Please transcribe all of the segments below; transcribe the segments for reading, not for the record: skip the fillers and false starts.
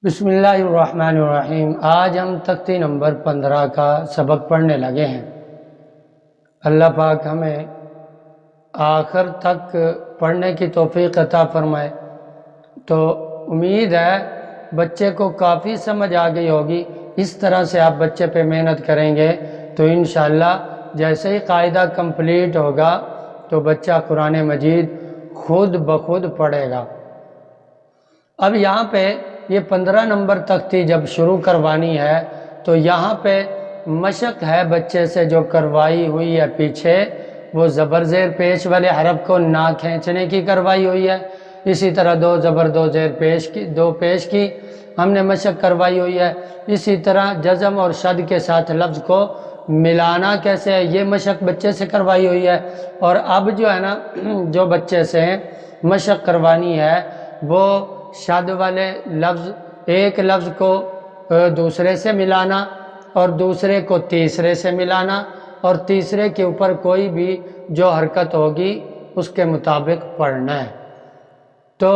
بسم اللہ الرحمن الرحیم۔ آج ہم تختی نمبر 15 کا سبق پڑھنے لگے ہیں۔ اللہ پاک ہمیں آخر تک پڑھنے کی توفیق عطا فرمائے۔ تو امید ہے بچے کو کافی سمجھ آ گئی ہوگی۔ اس طرح سے آپ بچے پہ محنت کریں گے تو انشاءاللہ جیسے ہی قاعدہ کمپلیٹ ہوگا تو بچہ قرآن مجید خود بخود پڑھے گا۔ اب یہاں پہ یہ 15 نمبر تختی جب شروع کروانی ہے تو یہاں پہ مشق ہے بچے سے جو کروائی ہوئی ہے پیچھے، وہ زبر زیر پیش والے حرف کو نہ کھینچنے کی کروائی ہوئی ہے۔ اسی طرح دو زبر دو زیر پیش کی ہم نے مشق کروائی ہوئی ہے۔ اسی طرح جزم اور شد کے ساتھ لفظ کو ملانا کیسے ہے، یہ مشق بچے سے کروائی ہوئی ہے۔ اور اب جو ہے نا جو بچے سے مشق کروانی ہے وہ شد والے لفظ، ایک لفظ کو دوسرے سے ملانا اور دوسرے کو تیسرے سے ملانا اور تیسرے کے اوپر کوئی بھی جو حرکت ہوگی اس کے مطابق پڑھنا ہے۔ تو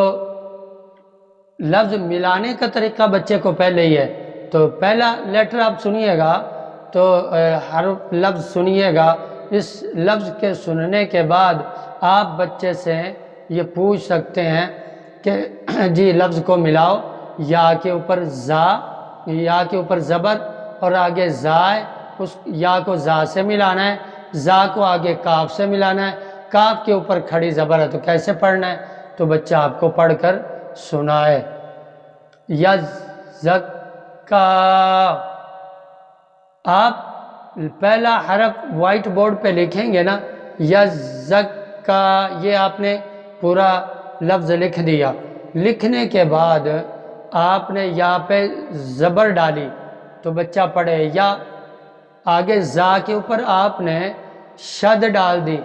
لفظ ملانے کا طریقہ بچے کو پہلے ہی ہے۔ تو پہلا لیٹر آپ سنیے گا تو حرف لفظ سنیے گا، اس لفظ کے سننے کے بعد آپ بچے سے یہ پوچھ سکتے ہیں کہ جی لفظ کو ملاؤ، یا کے اوپر زا، یا کے اوپر زبر اور آگے زا ہے، اس یا کو زا سے ملانا ہے، زا کو آگے کاف سے ملانا ہے، کاف کے اوپر کھڑی زبر ہے تو کیسے پڑھنا ہے، تو بچہ آپ کو پڑھ کر سنائے۔ یزکا، آپ پہلا حرف وائٹ بورڈ پہ لکھیں گے نا، یزکا، یہ آپ نے پورا لفظ لکھ دیا۔ لکھنے کے بعد آپ نے یا پہ زبر ڈالی تو بچہ پڑھے یا، آگے زا کے اوپر آپ نے شد ڈال دی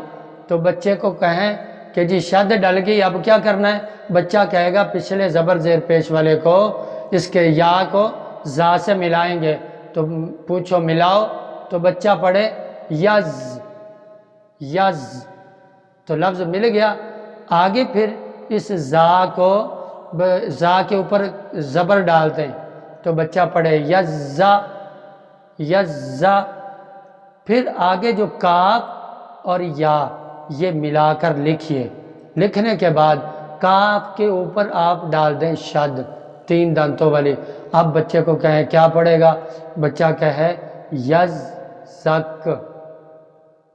تو بچے کو کہیں کہ جی شد ڈل گئی، اب کیا کرنا ہے، بچہ کہے گا پچھلے زبر زیر پیش والے کو اس کے یا کو زا سے ملائیں گے، تو پوچھو ملاؤ، تو بچہ پڑھے یز یز، تو لفظ مل گیا۔ آگے پھر اس زا کو زا کے اوپر زبر ڈالتے ہیں تو بچہ پڑھے یزا یزا، پھر آگے جو کاف اور یا یہ ملا کر لکھیے۔ لکھنے کے بعد کاف کے اوپر آپ ڈال دیں شد، 3 دانتوں والی۔ اب بچے کو کہیں کیا پڑھے گا، بچہ کہے یزک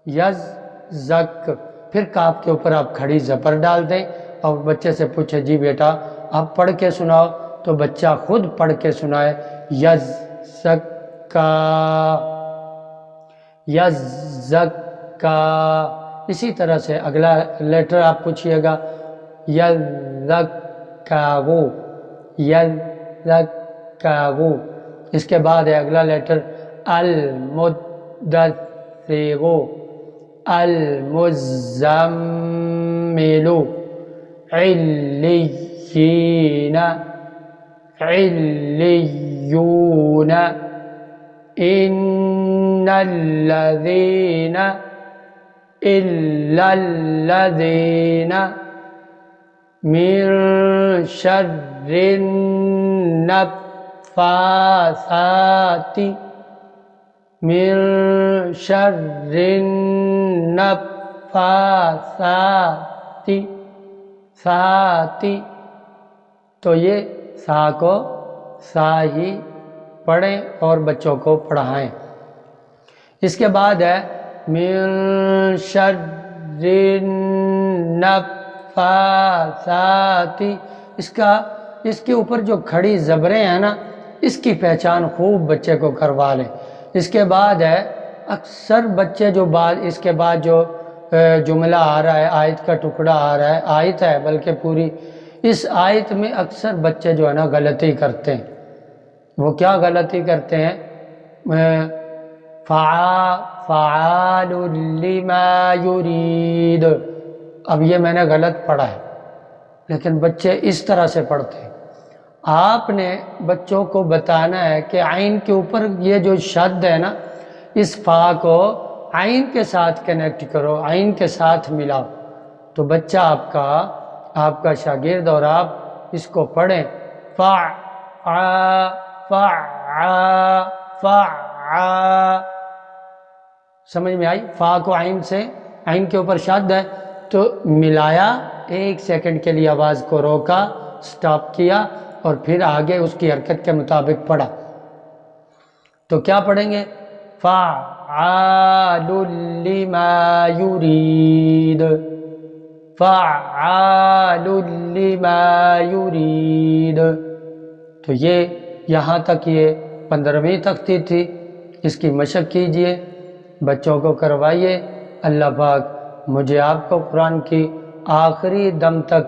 یزک، پھر کاف کے اوپر آپ کھڑی زبر ڈال دیں اور بچے سے پوچھے جی بیٹا آپ پڑھ کے سناؤ، تو بچہ خود پڑھ کے سنائے یزکا یزکا۔ اسی طرح سے اگلا لیٹر آپ پوچھئے گا یزکاغو یزکاغو، اس کے بعد ہے اگلا لیٹر المدثرو المزملو علیین علیون ان الذین الا الذین من شر النفاثات من شر النفاثات ساتی، تو یہ سا کو سا ہی پڑھیں اور بچوں کو پڑھائیں۔ اس کے بعد ہے من شر النفاثات، اس کے اوپر جو کھڑی زبریں ہیں نا اس کی پہچان خوب بچے کو کروا لیں۔ اس کے بعد ہے اکثر بچے جو اس کے بعد جو جملہ آ رہا ہے، آیت کا ٹکڑا آ رہا ہے، آیت ہے بلکہ پوری، اس آیت میں اکثر بچے جو ہے نا غلطی کرتے ہیں۔ وہ کیا غلطی کرتے ہیں، فعال لما یرید، اب یہ میں نے غلط پڑھا ہے لیکن بچے اس طرح سے پڑھتے ہیں۔ آپ نے بچوں کو بتانا ہے کہ عین کے اوپر یہ جو شد ہے نا، اس فا کو عین کے ساتھ کنیکٹ کرو، عین کے ساتھ ملاؤ، تو بچہ آپ کا شاگرد اور آپ اس کو پڑھیں، سمجھ میں آئی؟ فا کو عین سے، عین کے اوپر شد ہے تو ملایا، 1 سیکنڈ کے لیے آواز کو روکا، سٹاپ کیا اور پھر آگے اس کی حرکت کے مطابق پڑھا۔ تو کیا پڑھیں گے؟ فعال لما یرید، فعال لما یرید۔ تو یہ یہاں تک یہ 15ویں تختی تھی، اس کی مشق کیجئے، بچوں کو کروائیے۔ اللہ پاک مجھے آپ کو قرآن کی آخری دم تک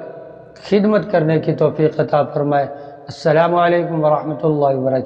خدمت کرنے کی توفیق عطا فرمائے۔ السلام علیکم ورحمۃ اللہ وبرکاتہ۔